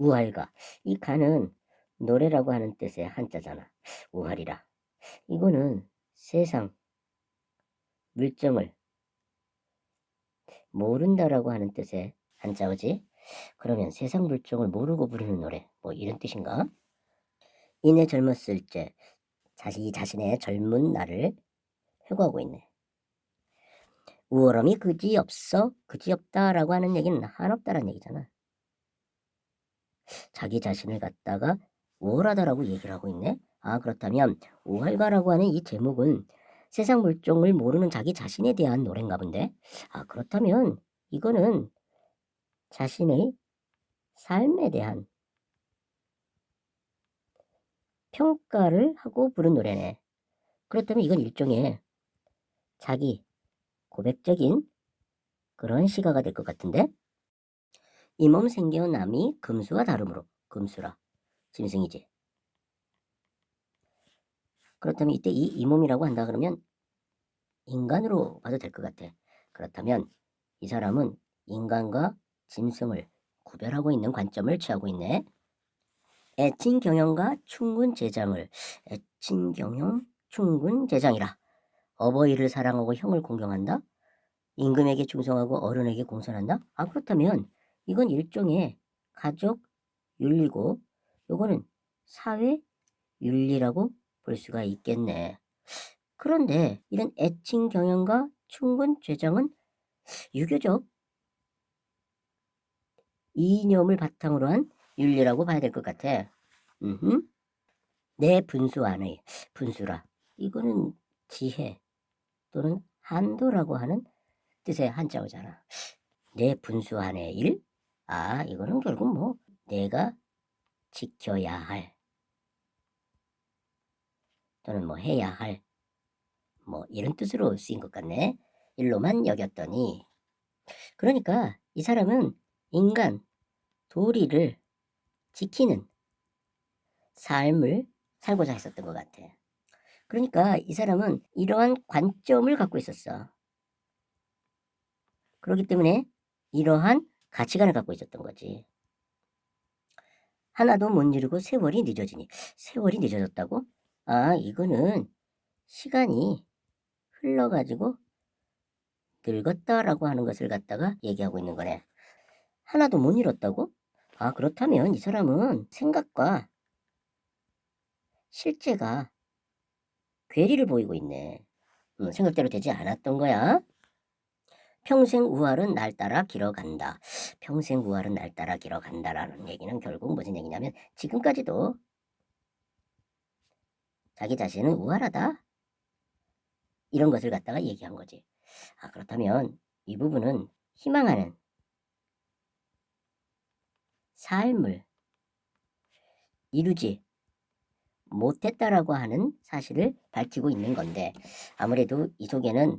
우활가. 이 가는 노래라고 하는 뜻의 한자잖아. 우활이라. 이거는 세상 물정을 모른다라고 하는 뜻의 한자어지. 그러면 세상 물정을 모르고 부르는 노래 뭐 이런 뜻인가? 이내 젊었을 때 자신의 젊은 날을 회고하고 있네. 우월함이 그지없어 그지없다라고 하는 얘기는 한없다라는 얘기잖아. 자기 자신을 갖다가 우월하다라고 얘기를 하고 있네. 아, 그렇다면 우활가라고 하는 이 제목은 세상 물정을 모르는 자기 자신에 대한 노래인가 본데. 아, 그렇다면 이거는 자신의 삶에 대한 평가를 하고 부른 노래네. 그렇다면 이건 일종의 자기 고백적인 그런 시가가 될 것 같은데. 이 몸 생겨남이 금수와 다름으로. 금수라 짐승이지. 그렇다면 이때 이 몸이라고 한다 그러면 인간으로 봐도 될 것 같아. 그렇다면 이 사람은 인간과 짐승을 구별하고 있는 관점을 취하고 있네. 애칭 경영과 충군 제장을. 애칭 경영 충군 제장이라. 어버이를 사랑하고 형을 공경한다. 임금에게 충성하고 어른에게 공손한다. 아, 그렇다면 이건 일종의 가족 윤리고 요거는 사회 윤리라고 볼 수가 있겠네. 그런데 이런 애칭 경영과 충군 죄장은 유교적 이념을 바탕으로 한 윤리라고 봐야 될 것 같아. 내 분수 안의. 분수라. 이거는 지혜 또는 한도라고 하는 뜻의 한자어잖아. 내 분수 안의 일? 아, 이거는 결국 뭐 내가 지켜야 할 또는 뭐 해야 할 뭐 이런 뜻으로 쓰인 것 같네. 일로만 여겼더니. 그러니까 이 사람은 인간 도리를 지키는 삶을 살고자 했었던 것 같아. 그러니까 이 사람은 이러한 관점을 갖고 있었어. 그렇기 때문에 이러한 가치관을 갖고 있었던 거지. 하나도 못 이루고 세월이 늦어지니. 세월이 늦어졌다고? 아, 이거는 시간이 흘러가지고 늙었다라고 하는 것을 갖다가 얘기하고 있는 거네. 하나도 못 이뤘다고? 아, 그렇다면 이 사람은 생각과 실제가 괴리를 보이고 있네. 생각대로 되지 않았던 거야. 평생 우활은 날 따라 길어간다. 평생 우활은 날 따라 길어간다라는 얘기는 결국 무슨 얘기냐면 지금까지도 자기 자신은 우활하다. 이런 것을 갖다가 얘기한 거지. 아, 그렇다면 이 부분은 희망하는 삶을 이루지 못했다라고 하는 사실을 밝히고 있는 건데, 아무래도 이 속에는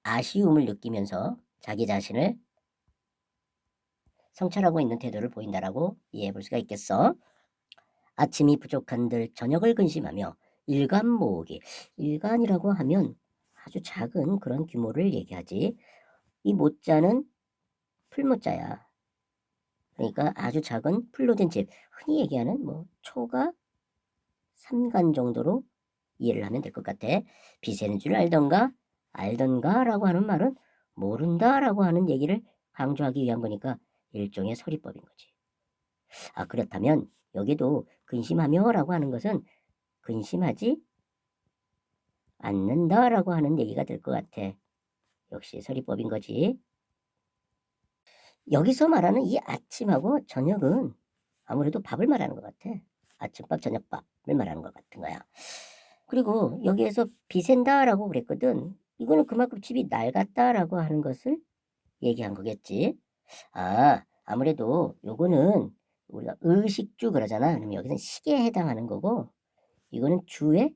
아쉬움을 느끼면서 자기 자신을 성찰하고 있는 태도를 보인다라고 이해해 볼 수가 있겠어. 아침이 부족한들 저녁을 근심하며 일간 모으기. 일간이라고 하면 아주 작은 그런 규모를 얘기하지. 이 모자는 풀모자야. 그러니까 아주 작은 풀로 된 집. 흔히 얘기하는 뭐 초가 3간 정도로 이해를 하면 될 것 같아. 비세는 줄 알던가 라고 하는 말은 모른다 라고 하는 얘기를 강조하기 위한 거니까 일종의 서리법인 거지. 아, 그렇다면 여기도 근심하며 라고 하는 것은 근심하지 않는다 라고 하는 얘기가 될 것 같아. 역시 서리법인 거지. 여기서 말하는 이 아침하고 저녁은 아무래도 밥을 말하는 것 같아. 아침밥, 저녁밥을 말하는 것 같은 거야. 그리고 여기에서 비샌다라고 그랬거든. 이거는 그만큼 집이 낡았다라고 하는 것을 얘기한 거겠지. 아, 아무래도 요거는 우리가 의식주 그러잖아. 그럼 여기서는 시계에 해당하는 거고 이거는 주에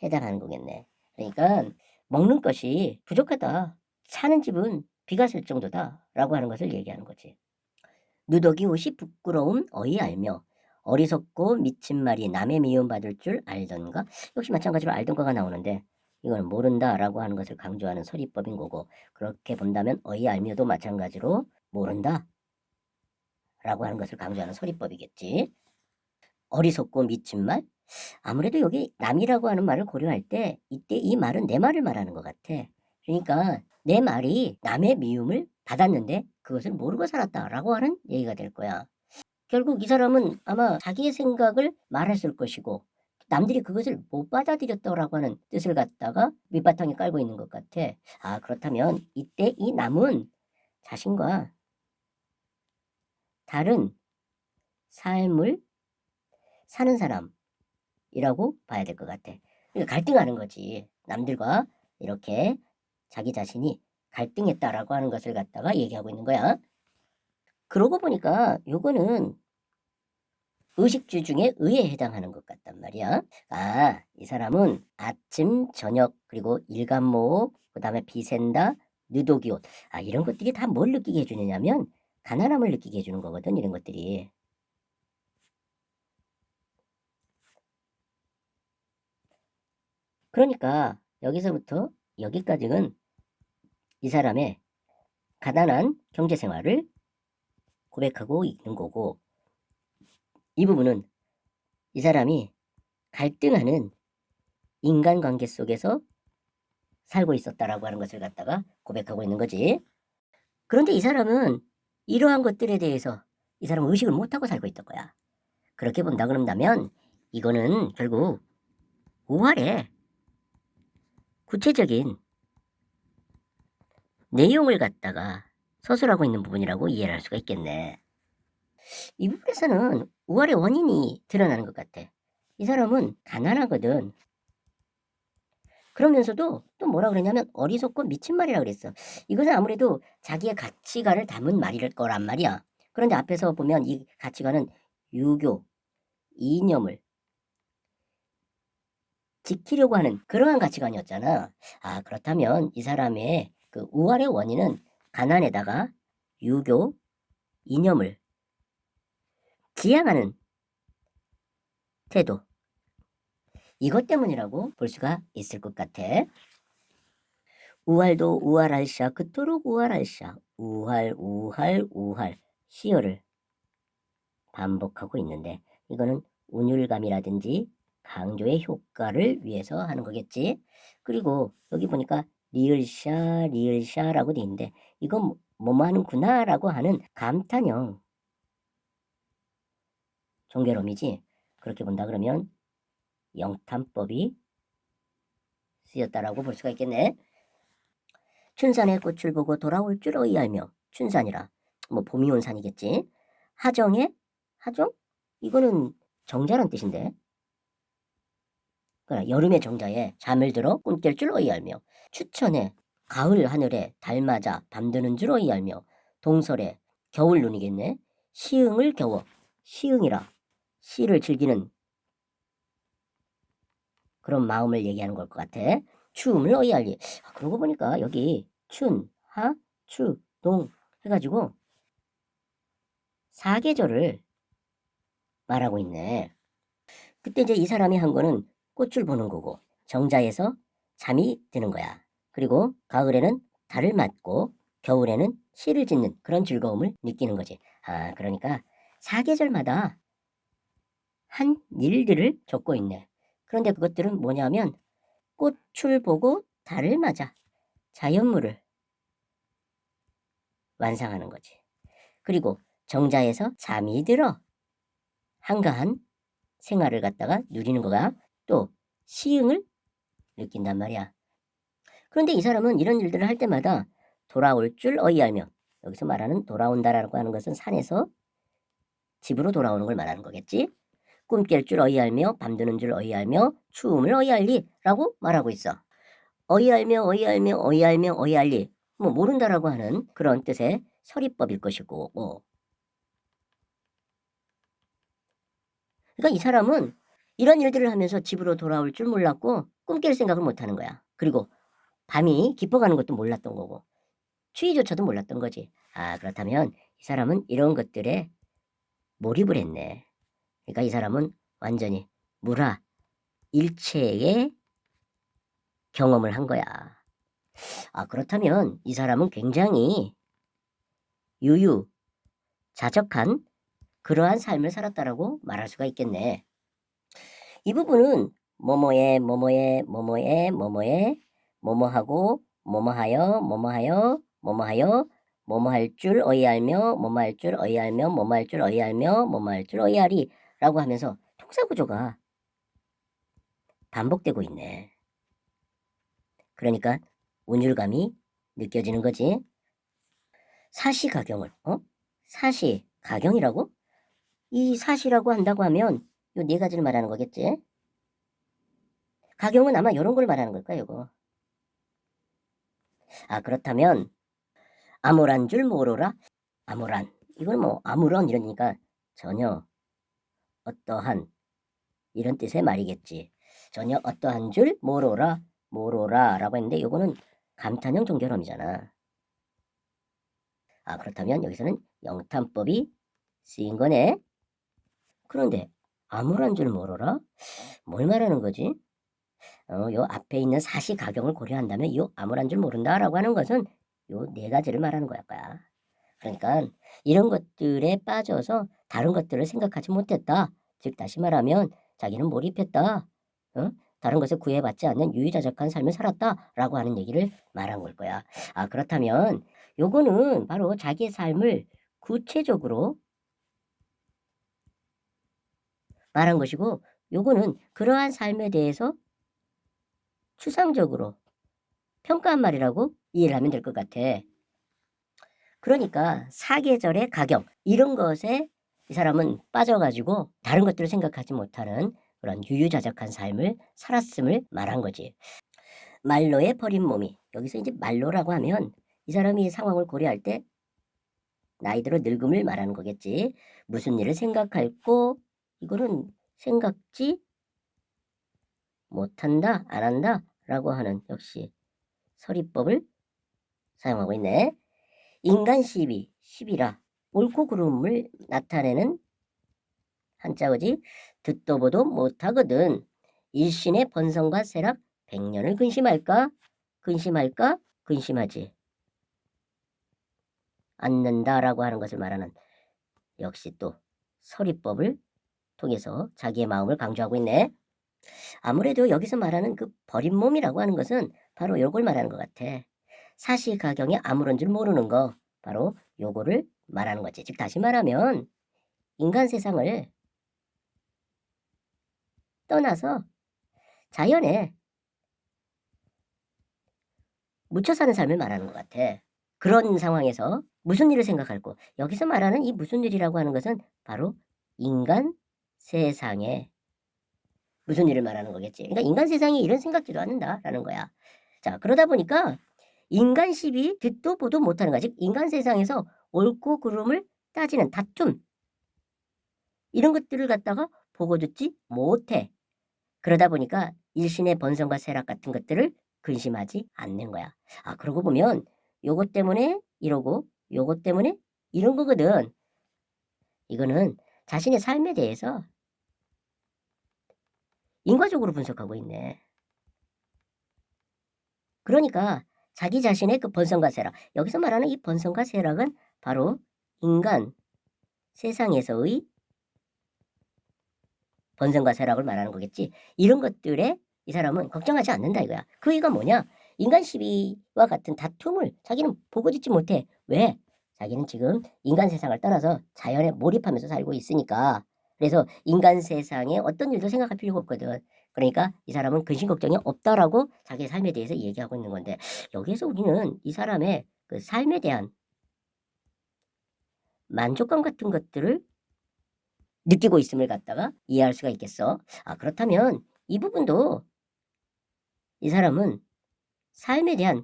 해당하는 거겠네. 그러니까 먹는 것이 부족하다. 사는 집은 비가 쓸 정도다라고 하는 것을 얘기하는 거지. 누더기 옷이 부끄러움 어이 알며 어리석고 미친 말이 남의 미움받을 줄 알던가. 역시 마찬가지로 알던가가 나오는데 이건 모른다라고 하는 것을 강조하는 서리법인 거고, 그렇게 본다면 어이 알며도 마찬가지로 모른다라고 라고 하는 것을 강조하는 서리법이겠지. 어리석고 미친 말? 아무래도 여기 남이라고 하는 말을 고려할 때 이때 이 말은 내 말을 말하는 것 같아. 그러니까 내 말이 남의 미움을 받았는데 그것을 모르고 살았다라고 하는 얘기가 될 거야. 결국 이 사람은 아마 자기의 생각을 말했을 것이고 남들이 그것을 못 받아들였다라고 하는 뜻을 갖다가 밑바탕에 깔고 있는 것 같아. 아, 그렇다면 이때 이 남은 자신과 다른 삶을 사는 사람이라고 봐야 될 것 같아. 그러니까 갈등하는 거지. 남들과 이렇게 자기 자신이 갈등했다라고 하는 것을 갖다가 얘기하고 있는 거야. 그러고 보니까 요거는 의식주 중에 의에 해당하는 것 같단 말이야. 아, 이 사람은 아침, 저녁, 그리고 일간모호, 그 다음에 비센다, 느도기옷. 아, 이런 것들이 다 뭘 느끼게 해주느냐면 가난함을 느끼게 해주는 거거든, 이런 것들이. 그러니까 여기서부터 여기까지는 이 사람의 가난한 경제생활을 고백하고 있는 거고, 이 부분은 이 사람이 갈등하는 인간관계 속에서 살고 있었다라고 하는 것을 갖다가 고백하고 있는 거지. 그런데 이 사람은 이러한 것들에 대해서 이 사람은 의식을 못하고 살고 있던 거야. 그렇게 본다 그런다면 이거는 결국 우활의 구체적인 내용을 갖다가 서술하고 있는 부분이라고 이해를 할 수가 있겠네. 이 부분에서는 우활의 원인이 드러나는 것 같아. 이 사람은 가난하거든. 그러면서도 또 뭐라 그랬냐면 어리석고 미친 말이라 그랬어. 이것은 아무래도 자기의 가치관을 담은 말일 거란 말이야. 그런데 앞에서 보면 이 가치관은 유교, 이념을 지키려고 하는 그러한 가치관이었잖아. 아, 그렇다면 이 사람의 그 우활의 원인은 가난에다가 유교, 이념을 지향하는 태도, 이것 때문이라고 볼 수가 있을 것 같아. 우활도 우활할샤, 그토록 우활할샤, 우활, 우활, 우활, 시어를 반복하고 있는데 이거는 운율감이라든지 강조의 효과를 위해서 하는 거겠지. 그리고 여기 보니까 리을샤, 리을샤라고 돼 있는데 이건 뭐뭐 하는구나 라고 하는 감탄형 종결음이지. 그렇게 본다 그러면 영탄법이 쓰였다라고 볼 수가 있겠네. 춘산의 꽃을 보고 돌아올 줄 의알며, 춘산이라 뭐 봄이 온 산이겠지. 하정의 하정? 이거는 정자란 뜻인데. 그러나 여름의 정자에 잠을 들어 꿈깰 줄 의알며, 추천에 가을 하늘에 달 맞아 밤드는 줄 의알며, 동설에 겨울 눈이겠네. 시흥을 겨워, 시흥이라 시를 즐기는 그런 마음을 얘기하는 걸 것 같아. 추움을 의알리. 아, 그러고 보니까 여기 춘, 하, 추, 동 해가지고 사계절을 말하고 있네. 그때 이제 이 사람이 한 거는 꽃을 보는 거고 정자에서 잠이 드는 거야. 그리고 가을에는 달을 맞고 겨울에는 시를 짓는 그런 즐거움을 느끼는 거지. 아, 그러니까 사계절마다 한 일들을 적고 있네. 그런데 그것들은 뭐냐면 꽃을 보고 달을 맞아 자연물을 완성하는 거지. 그리고 정자에서 잠이 들어 한가한 생활을 갖다가 누리는 거가 또 시흥을 느낀단 말이야. 그런데 이 사람은 이런 일들을 할 때마다 돌아올 줄 의알며, 여기서 말하는 돌아온다라고 하는 것은 산에서 집으로 돌아오는 걸 말하는 거겠지. 꿈깰 줄 의알며 밤드는 줄 의알며 추움을 의알리라고 말하고 있어. 의알며 의알며 의알며 의알리, 뭐 모른다라고 하는 그런 뜻의 서리법일 것이고, 그러니까 이 사람은 이런 일들을 하면서 집으로 돌아올 줄 몰랐고 꿈깰 생각을 못 하는 거야. 그리고 밤이 깊어가는 것도 몰랐던 거고 추위조차도 몰랐던 거지. 아, 그렇다면 이 사람은 이런 것들에 몰입을 했네. 그러니까 이 사람은 완전히 무라 일체의 경험을 한 거야. 아, 그렇다면 이 사람은 굉장히 유유 자적한 그러한 삶을 살았다라고 말할 수가 있겠네. 이 부분은 뭐뭐에 뭐뭐에 뭐뭐에 뭐뭐에 뭐뭐하고 뭐뭐하여 뭐뭐하여 뭐뭐하여 뭐뭐할 줄 어이알며 뭐뭐할 줄 어이알며 뭐뭐할 줄 어이알며 뭐뭐할 줄 어이하리 라고 하면서 동사구조가 반복되고 있네. 그러니까 운율감이 느껴지는 거지. 사시가경을 사시가경이라고? 이 사시라고 한다고 하면 요 네 가지를 말하는 거겠지. 가경은 아마 이런 걸 말하는 걸까 이거. 그렇다면 아무란 줄 모르라. 아무란 이건 뭐 아무런 이러니까 전혀 어떠한 이런 뜻의 말이겠지. 전혀 어떠한 줄 모르라 모르라라고 했는데 이거는 감탄형 종결음이잖아. 그렇다면 여기서는 영탄법이 쓰인 거네. 그런데 아무런 줄 모르라? 뭘 말하는 거지? 요 앞에 있는 사시가경을 고려한다면 요 아무런 줄 모른다라고 하는 것은 요 네 가지를 말하는 거야. 그러니까 이런 것들에 빠져서 다른 것들을 생각하지 못했다. 즉 다시 말하면 자기는 몰입했다. 다른 것에 구애받지 않는 유유자적한 삶을 살았다라고 하는 얘기를 말한 걸 거야. 그렇다면 요거는 바로 자기의 삶을 구체적으로 말한 것이고 요거는 그러한 삶에 대해서 추상적으로 평가한 말이라고 이해를 하면 될 것 같아. 그러니까 사계절의 가경 이런 것에 이 사람은 빠져가지고 다른 것들을 생각하지 못하는 그런 유유자적한 삶을 살았음을 말한 거지. 말로의 버린 몸이 여기서 이제 말로라고 하면 이 사람이 상황을 고려할 때 나이 들어 늙음을 말하는 거겠지. 무슨 일을 생각할고 이거는 생각지 못한다 안 한다 라고 하는 역시 서리법을 사용하고 있네. 인간 시비라 옳고 그름을 나타내는 한자어지 듣도 보도 못하거든. 일신의 번성과 쇠락 100년을 근심할까? 근심하지 않는다라고 하는 것을 말하는 역시 또 서리법을 통해서 자기의 마음을 강조하고 있네. 아무래도 여기서 말하는 그 버린 몸이라고 하는 것은 바로 요걸 말하는 것 같아. 사시가경에 아무런 줄 모르는 거 바로 요거를 말하는 거지. 즉 다시 말하면 인간 세상을 떠나서 자연에 묻혀 사는 삶을 말하는 것 같아. 그런 상황에서 무슨 일을 생각할고 여기서 말하는 이 무슨 일이라고 하는 것은 바로 인간 세상에 무슨 일을 말하는 거겠지. 그러니까 인간 세상에 이런 생각지도 않는다라는 거야. 자 그러다 보니까 인간 시비 듣도 보도 못하는 거야. 즉 인간 세상에서 옳고 그름을 따지는 다툼 이런 것들을 갖다가 보고 듣지 못해. 그러다 보니까 일신의 번성과 쇠락 같은 것들을 근심하지 않는 거야. 그러고 보면 요것 때문에 이러고 요것 때문에 이런 거거든. 이거는 자신의 삶에 대해서 인과적으로 분석하고 있네. 그러니까 자기 자신의 그 번성과 쇠락 여기서 말하는 이 번성과 쇠락은 바로 인간 세상에서의 번성과 쇠락을 말하는 거겠지. 이런 것들에 이 사람은 걱정하지 않는다 이거야. 그 이유가 뭐냐? 인간 시비와 같은 다툼을 자기는 보고 듣지 못해. 왜? 자기는 지금 인간 세상을 떠나서 자연에 몰입하면서 살고 있으니까. 그래서 인간 세상에 어떤 일도 생각할 필요가 없거든. 그러니까 이 사람은 근심 걱정이 없다라고 자기의 삶에 대해서 얘기하고 있는 건데 여기에서 우리는 이 사람의 그 삶에 대한 만족감 같은 것들을 느끼고 있음을 갖다가 이해할 수가 있겠어. 그렇다면 이 부분도 이 사람은 삶에 대한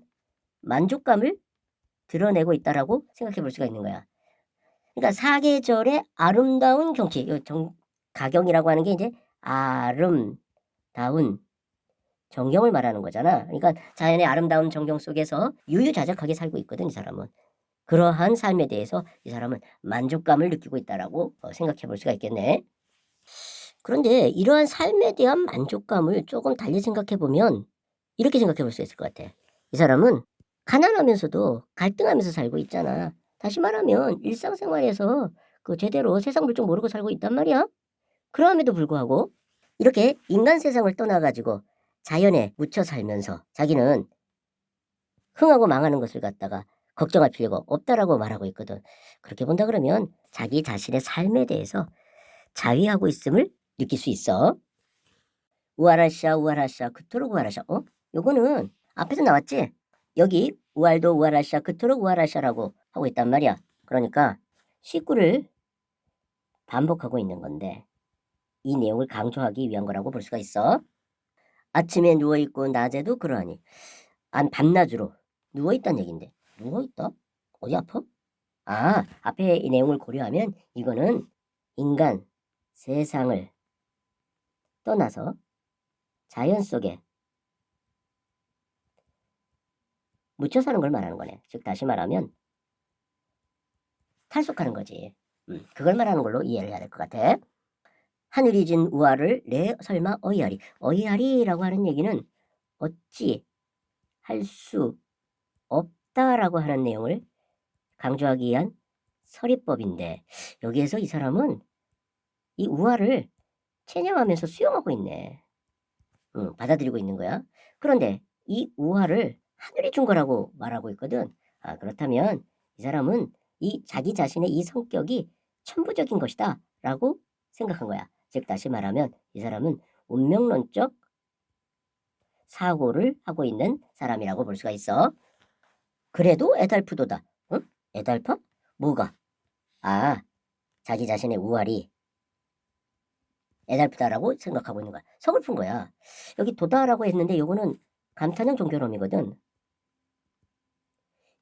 만족감을 드러내고 있다라고 생각해 볼 수가 있는 거야. 그러니까 사계절의 아름다운 경치, 가경이라고 하는 게 이제 아름다운 정경을 말하는 거잖아. 그러니까 자연의 아름다운 정경 속에서 유유자적하게 살고 있거든, 이 사람은. 그러한 삶에 대해서 이 사람은 만족감을 느끼고 있다라고 생각해 볼 수가 있겠네. 그런데 이러한 삶에 대한 만족감을 조금 달리 생각해 보면 이렇게 생각해 볼 수 있을 것 같아. 이 사람은 가난하면서도 갈등하면서 살고 있잖아. 다시 말하면 일상생활에서 그 제대로 세상 물정 모르고 살고 있단 말이야. 그럼에도 불구하고 이렇게 인간 세상을 떠나가지고 자연에 묻혀 살면서 자기는 흥하고 망하는 것을 갖다가 걱정할 필요가 없다라고 말하고 있거든. 그렇게 본다 그러면 자기 자신의 삶에 대해서 자위하고 있음을 느낄 수 있어. 우아라샤 우아라샤 그토록 우아라샤. 요거는 앞에서 나왔지? 여기 우알도 우아라샤 그토록 우아라샤라고 하고 있단 말이야. 그러니까 식구를 반복하고 있는 건데 이 내용을 강조하기 위한 거라고 볼 수가 있어. 아침에 누워있고 낮에도 그러하니. 밤낮으로 누워있다는 얘긴데. 누워있다? 어디 아파? 앞에 이 내용을 고려하면 이거는 인간 세상을 떠나서 자연 속에 묻혀 사는 걸 말하는 거네. 즉 다시 말하면 탈속하는 거지. 그걸 말하는 걸로 이해를 해야 될 것 같아. 하늘이 진 우화를 내 설마 어이하리. 어이하리라고 하는 얘기는 어찌 할 수 없다라고 하는 내용을 강조하기 위한 서리법인데 여기에서 이 사람은 이 우화를 체념하면서 수용하고 있네. 받아들이고 있는 거야. 그런데 이 우화를 하늘이 준 거라고 말하고 있거든. 그렇다면 이 사람은 이 자기 자신의 이 성격이 천부적인 것이다 라고 생각한 거야. 즉 다시 말하면 이 사람은 운명론적 사고를 하고 있는 사람이라고 볼 수가 있어. 그래도 애달프도다. 응? 애달파? 뭐가? 자기 자신의 우활이 애달프다라고 생각하고 있는 거야. 서글픈 거야. 여기 도다라고 했는데 요거는 감탄형 종교론이거든.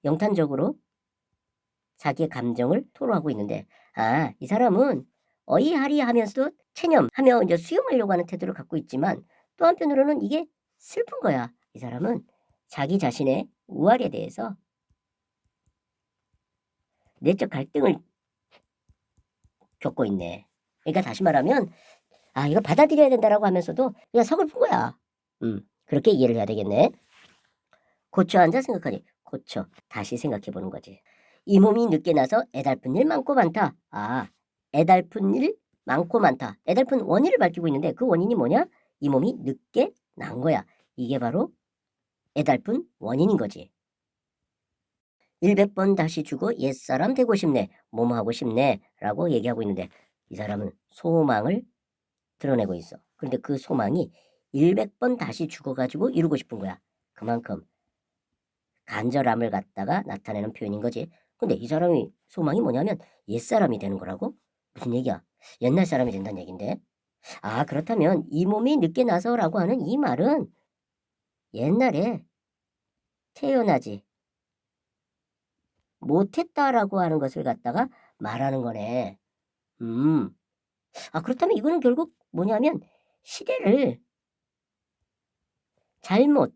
영탄적으로 자기의 감정을 토로하고 있는데 이 사람은 어이하리 하면서도 체념하며 이제 수용하려고 하는 태도를 갖고 있지만 또 한편으로는 이게 슬픈 거야. 이 사람은 자기 자신의 우활에 대해서 내적 갈등을 겪고 있네. 그러니까 다시 말하면 이거 받아들여야 된다라고 하면서도 그냥 서글픈 거야. 그렇게 이해를 해야 되겠네. 고쳐 앉아 생각하니 고쳐 다시 생각해 보는 거지. 이 몸이 늦게 나서 애달픈 일 많고 많다. 애달픈 일 많고 많다. 애달픈 원인을 밝히고 있는데 그 원인이 뭐냐? 이 몸이 늦게 난 거야. 이게 바로 애달픈 원인인 거지. 100번 다시 주고 옛사람 되고 싶네. 뭐뭐 하고 싶네. 라고 얘기하고 있는데 이 사람은 소망을 드러내고 있어. 그런데 그 소망이 100번 다시 죽어가지고 이루고 싶은 거야. 그만큼 간절함을 갖다가 나타내는 표현인 거지. 근데 이 사람이 소망이 뭐냐면 옛사람이 되는 거라고? 무슨 얘기야? 옛날 사람이 된다는 얘긴데. 그렇다면 이 몸이 늦게 나서라고 하는 이 말은 옛날에 태어나지 못했다라고 하는 것을 갖다가 말하는 거네. 그렇다면 이거는 결국 뭐냐면 시대를 잘못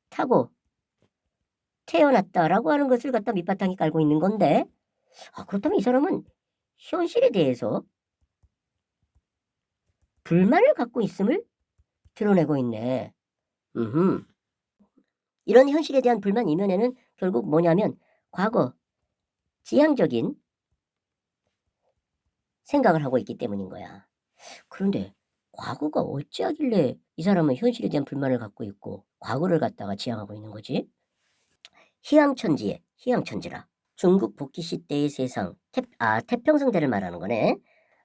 타고 태어났다라고 하는 것을 갖다 밑바탕에 깔고 있는 건데 그렇다면 이 사람은 현실에 대해서 불만을 갖고 있음을 드러내고 있네. 이런 현실에 대한 불만 이면에는 결국 뭐냐면 과거 지향적인 생각을 하고 있기 때문인 거야. 그런데 과거가 어찌하길래 이 사람은 현실에 대한 불만을 갖고 있고 과거를 갖다가 지향하고 있는 거지? 희양천지에 희양천지라. 중국 복귀시 때의 세상 태평성대를 말하는 거네.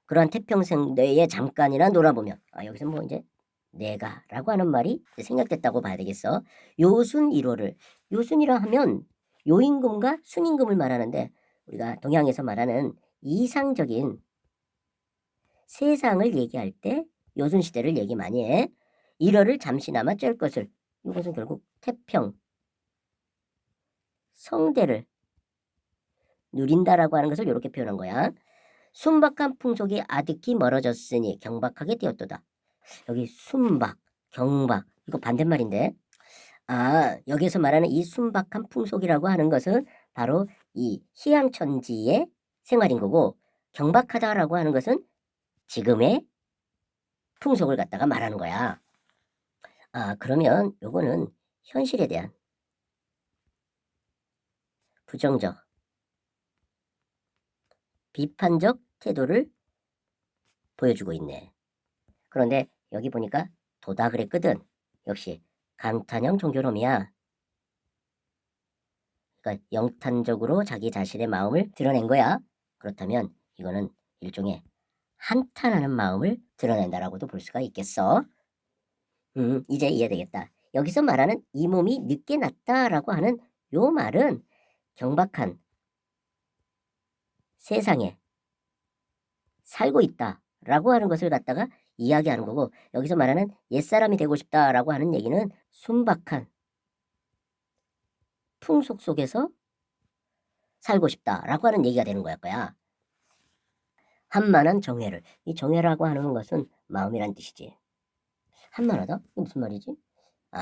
그러한 태평성대에 잠깐이나 놀아보면 여기서 뭐 이제 내가라고 하는 말이 생략됐다고 봐야 되겠어. 요순 1호를 요순이라 하면 요임금과 순임금을 말하는데 우리가 동양에서 말하는 이상적인 세상을 얘기할 때 요순 시대를 얘기 많이 해. 1호를 잠시나마 쩔 것을 이것은 결국 태평 성대를 누린다라고 하는 것을 이렇게 표현한 거야. 순박한 풍속이 아득히 멀어졌으니 경박하게 되었도다. 여기 순박, 경박 이거 반대말인데 여기서 말하는 이 순박한 풍속이라고 하는 것은 바로 이 희양천지의 생활인 거고 경박하다라고 하는 것은 지금의 풍속을 갖다가 말하는 거야. 그러면 요거는 현실에 대한 부정적 비판적 태도를 보여주고 있네. 그런데 여기 보니까 도다 그랬거든. 역시 강탄형 종교론이야. 그러니까 영탄적으로 자기 자신의 마음을 드러낸 거야. 그렇다면 이거는 일종의 한탄하는 마음을 드러낸다라고도 볼 수가 있겠어. 이제 이해되겠다. 여기서 말하는 이 몸이 늦게 났다라고 하는 요 말은 경박한 세상에 살고 있다라고 하는 것을 갖다가 이야기하는 거고, 여기서 말하는 옛사람이 되고 싶다라고 하는 얘기는 순박한 풍속 속에서 살고 싶다라고 하는 얘기가 되는 거야. 한만한 정회를, 이 정회라고 하는 것은 마음이란 뜻이지. 한만하다? 이게 무슨 말이지?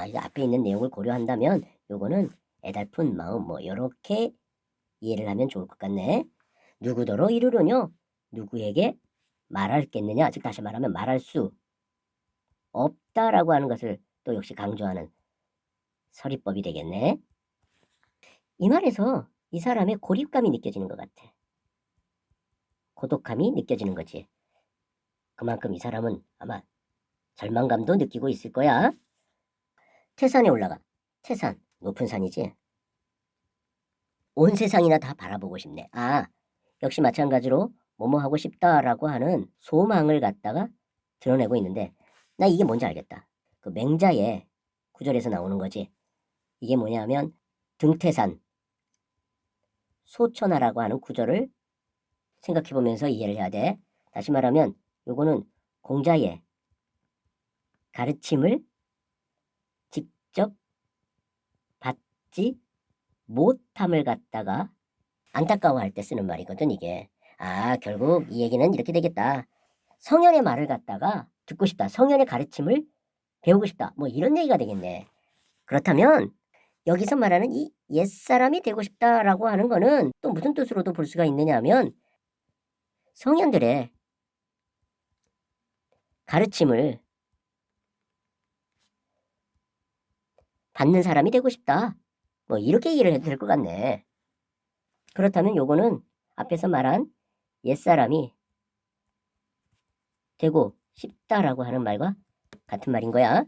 이거 앞에 있는 내용을 고려한다면 요거는 애달픈 마음 뭐 요렇게 이해를 하면 좋을 것 같네. 누구더러 이르려뇨? 누구에게 말할겠느냐? 즉 다시 말하면 말할 수 없다라고 하는 것을 또 역시 강조하는 서리법이 되겠네. 이 말에서 이 사람의 고립감이 느껴지는 것 같아. 고독함이 느껴지는 거지. 그만큼 이 사람은 아마 절망감도 느끼고 있을 거야. 태산에 올라가. 태산, 높은 산이지. 온 세상이나 다 바라보고 싶네. 역시 마찬가지로 뭐뭐 하고 싶다라고 하는 소망을 갖다가 드러내고 있는데, 나 이게 뭔지 알겠다. 그 맹자의 구절에서 나오는 거지. 이게 뭐냐면 등태산 소천하라고 하는 구절을 생각해보면서 이해를 해야 돼. 다시 말하면 요거는 공자의 가르침을 직접 받지 못함을 갖다가 안타까워할 때 쓰는 말이거든 이게. 결국 이 얘기는 이렇게 되겠다. 성현의 말을 갖다가 듣고 싶다. 성현의 가르침을 배우고 싶다. 뭐 이런 얘기가 되겠네. 그렇다면 여기서 말하는 이 옛사람이 되고 싶다라고 하는 거는 또 무슨 뜻으로도 볼 수가 있느냐 하면 성현들의 가르침을 받는 사람이 되고 싶다. 뭐 이렇게 이해를 해도 될 것 같네. 그렇다면 요거는 앞에서 말한 옛사람이 되고 싶다라고 하는 말과 같은 말인 거야.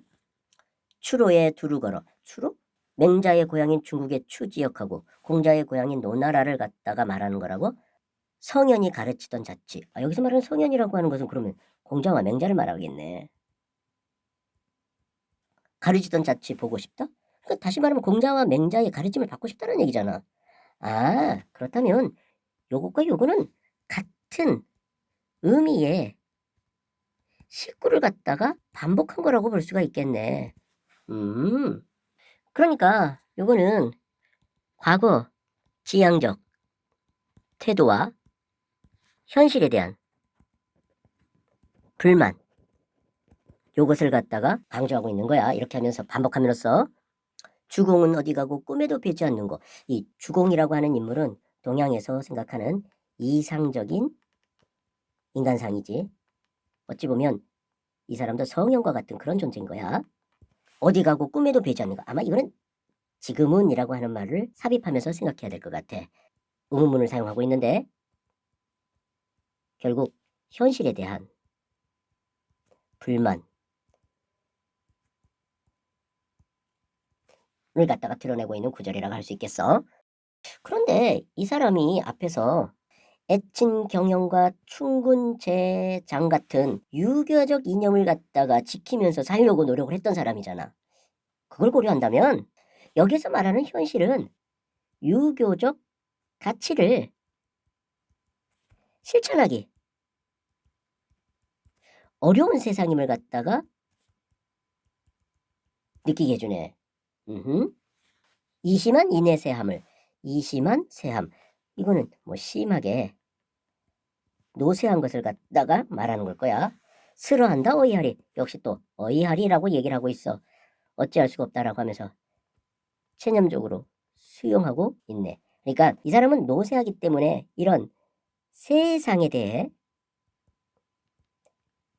추로에 두루 걸어. 추로? 맹자의 고향인 중국의 추 지역하고 공자의 고향인 노나라를 갖다가 말하는 거라고. 성현이 가르치던 자취. 여기서 말하는 성현이라고 하는 것은 그러면 공자와 맹자를 말하겠네. 가르치던 자취 보고 싶다? 그러니까 다시 말하면 공자와 맹자의 가르침을 받고 싶다는 얘기잖아. 그렇다면 요것과 요거는 같은 의미의 식구를 갖다가 반복한 거라고 볼 수가 있겠네. 그러니까 요거는 과거 지향적 태도와 현실에 대한 불만, 요것을 갖다가 강조하고 있는 거야. 이렇게 하면서 반복함으로써 주공은 어디 가고 꿈에도 뵈지 않는 거. 이 주공이라고 하는 인물은 동양에서 생각하는 이상적인 인간상이지. 어찌 보면 이 사람도 성현과 같은 그런 존재인 거야. 어디 가고 꿈에도 뵈지 않는 거. 아마 이거는 지금은 이라고 하는 말을 삽입하면서 생각해야 될 것 같아. 의문문을 사용하고 있는데 결국 현실에 대한 불만 을 갖다가 드러내고 있는 구절이라고 할 수 있겠어. 그런데 이 사람이 앞에서 애친 경영과 충군제장 같은 유교적 이념을 갖다가 지키면서 살려고 노력을 했던 사람이잖아. 그걸 고려한다면 여기서 말하는 현실은 유교적 가치를 실천하기 어려운 세상임을 갖다가 느끼게 해주네. 이심한 인내세함을, 이심한 세함, 이거는 뭐 심하게 노쇠한 것을 갖다가 말하는 걸 거야. 싫어한다 어이하리, 역시 또 어이하리라고 얘기를 하고 있어. 어찌할 수가 없다라고 하면서 체념적으로 수용하고 있네. 그러니까 이 사람은 노쇠하기 때문에 이런 세상에 대해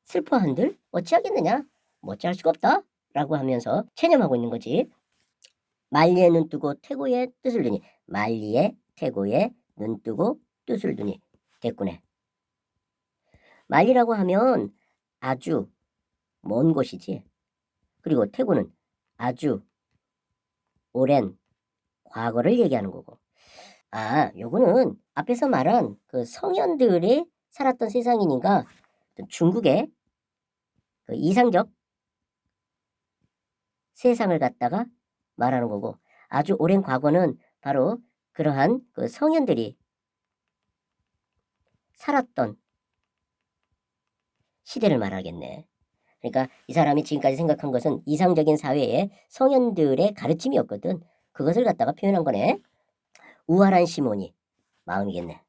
슬퍼한들 어찌하겠느냐, 뭐 어찌할 수가 없다 라고 하면서 체념하고 있는 거지. 만리에 눈뜨고 태고의 뜻을 두니, 만리에 태고에 눈뜨고 뜻을 두니 대꾸네. 말리라고 하면 아주 먼 곳이지. 그리고 태고는 아주 오랜 과거를 얘기하는 거고. 아, 요거는 앞에서 말한 그 성현들이 살았던 세상이니까 중국의 그 이상적 세상을 갖다가 말하는 거고, 아주 오랜 과거는 바로 그러한 그 성현들이 살았던 시대를 말하겠네. 그러니까 이 사람이 지금까지 생각한 것은 이상적인 사회의 성현들의 가르침이었거든. 그것을 갖다가 표현한 거네. 우월한 시몬이 마음이겠네.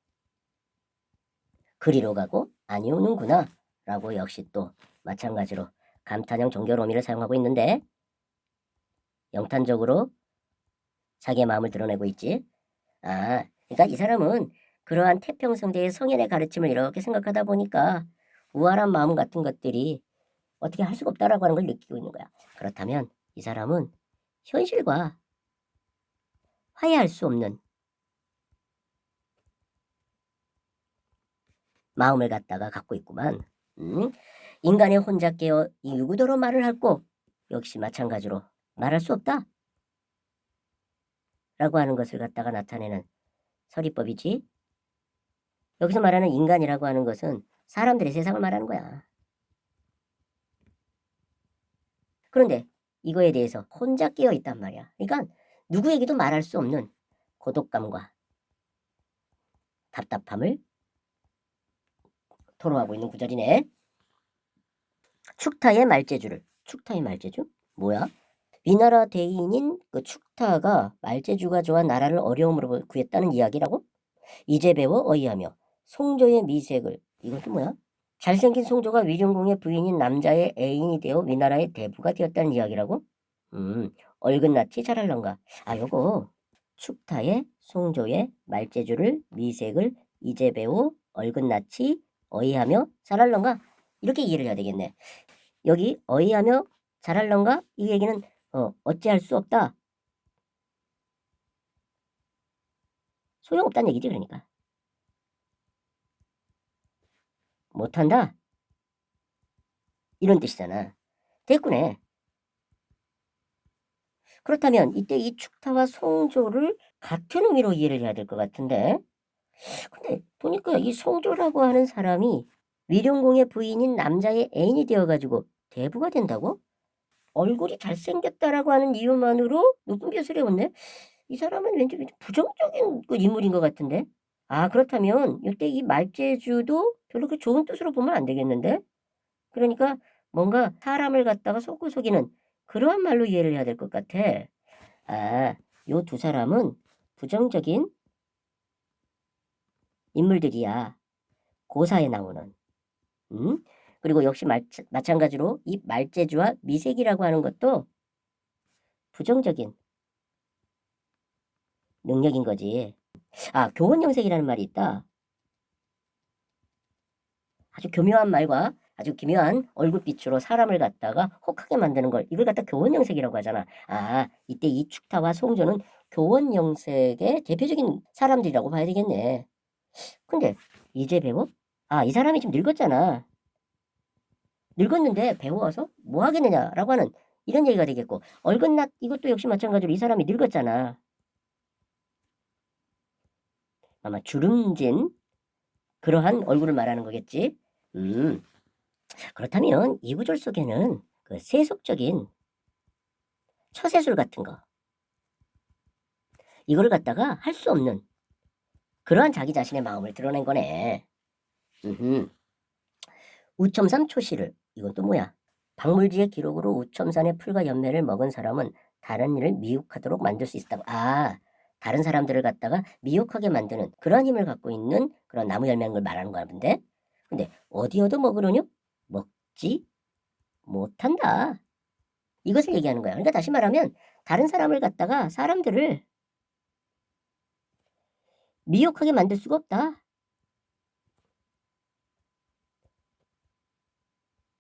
그리로 가고 아니 오는구나 라고 역시 또 마찬가지로 감탄형 종교로미를 사용하고 있는데, 영탄적으로 자기의 마음을 드러내고 있지. 아, 그러니까 이 사람은 그러한 태평성대의 성현의 가르침을 이렇게 생각하다 보니까 우월한 마음 같은 것들이 어떻게 할 수가 없다라고 하는 걸 느끼고 있는 거야. 그렇다면 이 사람은 현실과 화해할 수 없는 마음을 갖다가 갖고 있구만. 인간의 혼자 깨어 이 누구더러 말을 할꼬 역시 마찬가지로 말할 수 없다 라고 하는 것을 갖다가 나타내는 서리법이지. 여기서 말하는 인간이라고 하는 것은 사람들의 세상을 말하는 거야. 그런데 이거에 대해서 혼자 깨어 있단 말이야. 그러니까 누구에게도 말할 수 없는 고독감과 답답함을 토로하고 있는 구절이네. 축타의 말재주를. 축타의 말재주? 뭐야? 위나라 대인인 그 축타가 말재주가 좋아 나라를 어려움으로 구했다는 이야기라고? 이제 배워 어이하며 송조의 미색을. 이건 또 뭐야? 잘생긴 송조가 위령궁의 부인인 남자의 애인이 되어 위나라의 대부가 되었다는 이야기라고? 얼근낯이 잘할런가? 아, 요거 축타의 송조의 말재주를 미색을 이제 배워 얼근낯이 어이하며 잘할런가? 이렇게 이해를 해야 되겠네. 여기 어이하며 잘할런가? 이 얘기는 어찌할 수 없다. 소용없다는 얘기지. 그러니까 못한다 이런 뜻이잖아. 됐구네. 그렇다면 이때 이 축타와 송조를 같은 의미로 이해를 해야 될 것 같은데, 근데 보니까 이 송조라고 하는 사람이 위령공의 부인인 남자의 애인이 되어가지고 대부가 된다고? 얼굴이 잘생겼다라고 하는 이유만으로 높은 벼슬이 없네. 이 사람은 왠지 부정적인 그 인물인 것 같은데. 아, 그렇다면 이때 이 말재주도 별로 그 좋은 뜻으로 보면 안 되겠는데. 그러니까 뭔가 사람을 갖다가 속이는 그러한 말로 이해를 해야 될 것 같아. 아, 요 두 사람은 부정적인 인물들이야. 고사에 나오는. 그리고 역시 마찬가지로 이 말재주와 미색이라고 하는 것도 부정적인 능력인 거지. 아, 교원영색이라는 말이 있다. 아주 교묘한 말과 아주 기묘한 얼굴빛으로 사람을 갖다가 혹하게 만드는 걸, 이걸 갖다 교원영색이라고 하잖아. 아, 이때 이 축타와 송조는 교원영색의 대표적인 사람들이라고 봐야 되겠네. 근데 이제 배워? 아, 이 사람이 지금 늙었잖아. 늙었는데 배워서 뭐 하겠느냐라고 하는 이런 얘기가 되겠고, 얼근낯 이것도 역시 마찬가지로 이 사람이 늙었잖아. 아마 주름진 그러한 얼굴을 말하는 거겠지. 그렇다면 이 구절 속에는 그 세속적인 처세술 같은 거, 이거를 갖다가 할 수 없는 그러한 자기 자신의 마음을 드러낸 거네. 우첨산 초시를. 이건 또 뭐야? 박물지의 기록으로 우첨산의 풀과 연매를 먹은 사람은 다른 일을 미혹하도록 만들 수 있다고. 아, 다른 사람들을 갖다가 미혹하게 만드는 그런 힘을 갖고 있는 그런 나무 열매인 걸 말하는 거야. 근데 어디 얻어 먹으려뇨? 먹지 못한다. 이것을 얘기하는 거야. 그러니까 다시 말하면 다른 사람을 갖다가 사람들을 미혹하게 만들 수가 없다.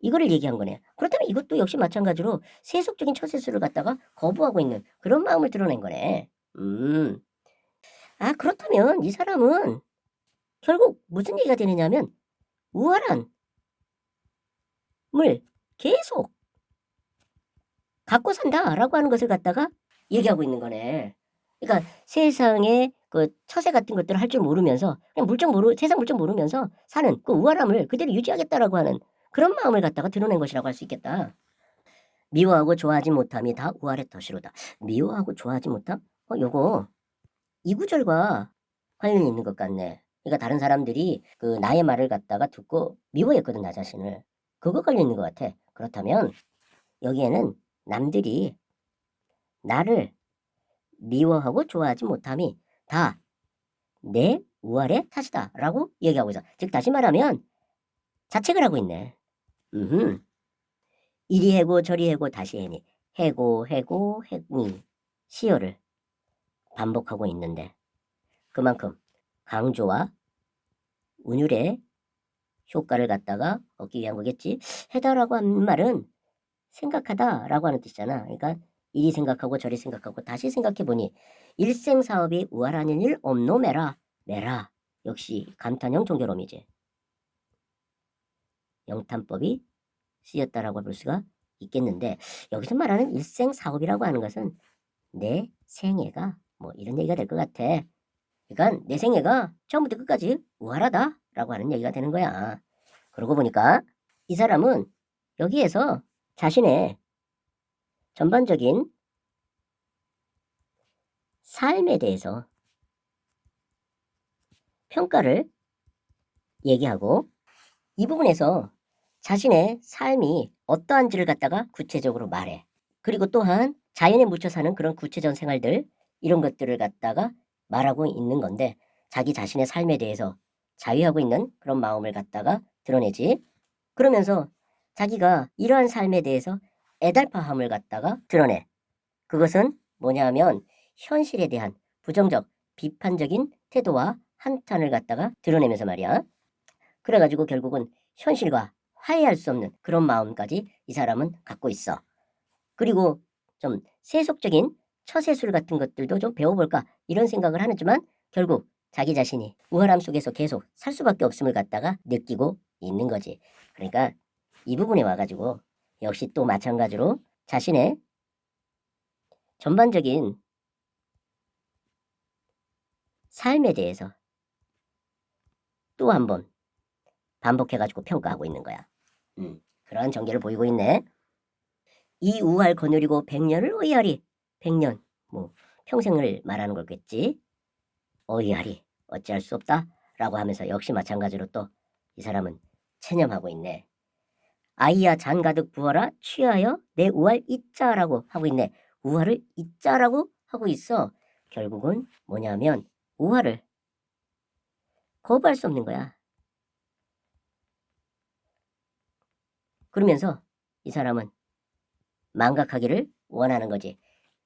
이거를 얘기한 거네. 그렇다면 이것도 역시 마찬가지로 세속적인 처세술을 갖다가 거부하고 있는 그런 마음을 드러낸 거네. 아, 그렇다면 이 사람은 결국 무슨 얘기가 되느냐면 우월함을 계속 갖고 산다라고 하는 것을 갖다가 얘기하고 있는 거네. 그러니까 세상에 그 처세 같은 것들을 할 줄 모르면서 그냥 세상 물정 모르면서 사는 그 우월함을 그대로 유지하겠다라고 하는 그런 마음을 갖다가 드러낸 것이라고 할 수 있겠다. 미워하고 좋아하지 못함이 다 우월의 덫이로다. 미워하고 좋아하지 못함? 요거 이 구절과 관련이 있는 것 같네. 그러니까 다른 사람들이 그 나의 말을 갖다가 듣고 미워했거든, 나 자신을. 그거 관련 있는 것 같아. 그렇다면 여기에는 남들이 나를 미워하고 좋아하지 못함이 다 내 우월의 탓이다라고 얘기하고 있어. 즉 다시 말하면 자책을 하고 있네. 이리 해고 저리 해고 다시 해니 해고 해니 시어를 반복하고 있는데 그만큼 강조와 운율의 효과를 갖다가 얻기 위한 거겠지. 해다라고 하는 말은 생각하다라고 하는 뜻이잖아. 그러니까 이리 생각하고 저리 생각하고 다시 생각해보니 일생사업이 우월하는 일 없노 매라. 역시 감탄형 종결어미지. 영탄법이 쓰였다라고 볼 수가 있겠는데 여기서 말하는 일생사업이라고 하는 것은 내 생애가 뭐 이런 얘기가 될 것 같아. 그러니까 내 생애가 처음부터 끝까지 우월하다라고 하는 얘기가 되는 거야. 그러고 보니까 이 사람은 여기에서 자신의 전반적인 삶에 대해서 평가를 얘기하고 이 부분에서 자신의 삶이 어떠한지를 갖다가 구체적으로 말해. 그리고 또한 자연에 묻혀 사는 그런 구체적 생활들 이런 것들을 갖다가 말하고 있는 건데 자기 자신의 삶에 대해서 자위하고 있는 그런 마음을 갖다가 드러내지. 그러면서 자기가 이러한 삶에 대해서 애달파함을 갖다가 드러내. 그것은 뭐냐면 현실에 대한 부정적, 비판적인 태도와 한탄을 갖다가 드러내면서 말이야. 그래가지고 결국은 현실과 화해할 수 없는 그런 마음까지 이 사람은 갖고 있어. 그리고 좀 세속적인 처세술 같은 것들도 좀 배워볼까 이런 생각을 하지만 결국 자기 자신이 우월함 속에서 계속 살 수밖에 없음을 갖다가 느끼고 있는 거지. 그러니까 이 부분에 와가지고 역시 또 마찬가지로 자신의 전반적인 삶에 대해서 또 한번 반복해가지고 평가하고 있는 거야. 그러한 전개를 보이고 있네. 이 우할 거느리고 100년을 어이하리. 100년, 뭐 평생을 말하는 거겠지. 어이하리, 어찌할 수 없다. 라고 하면서 역시 마찬가지로 또 이 사람은 체념하고 있네. 아이야 잔 가득 부어라 취하여 내 우할 잊자라고 하고 있네. 우할을 잊자라고 하고 있어. 결국은 뭐냐면 우할을 거부할 수 없는 거야. 그러면서 이 사람은 망각하기를 원하는 거지.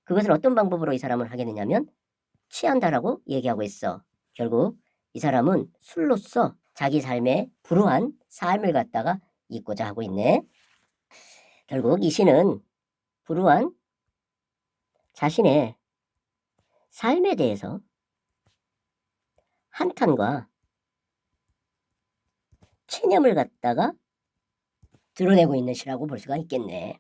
그것을 어떤 방법으로 이 사람은 하겠느냐면 취한다라고 얘기하고 있어. 결국 이 사람은 술로써 자기 삶의 불우한 삶을 갖다가 잊고자 하고 있네. 결국 이 시는 불우한 자신의 삶에 대해서 한탄과 체념을 갖다가 드러내고 있는 시라고 볼 수가 있겠네.